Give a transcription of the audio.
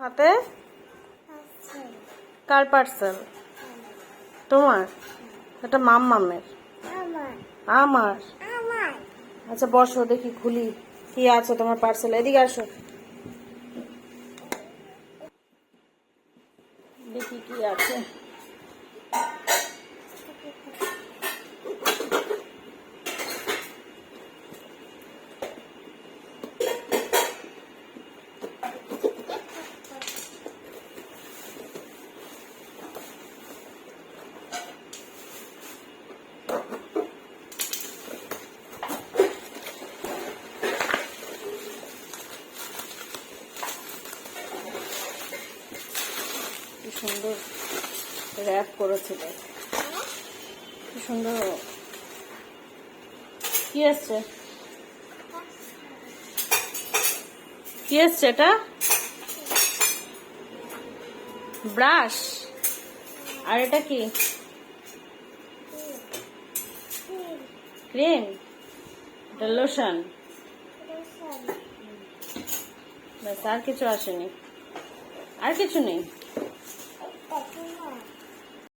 হাতে কার পার্সেল? তোমার? এটা মাম্মামের। আমার? আচ্ছা বসো, দেখি খুলি কি আছে তোমার পার্সেল। এদিকে আসো, দেখি কি আছে। কি সুন্দর র্যাপ করেছিল, কি সুন্দর। কি আসছে? কি আসছে এটা? ব্রাশ। আর এটা কি? ক্রিম। এটা লোশন। ব্যাস, আর কিছু আসেনি? আর কিছু নেই?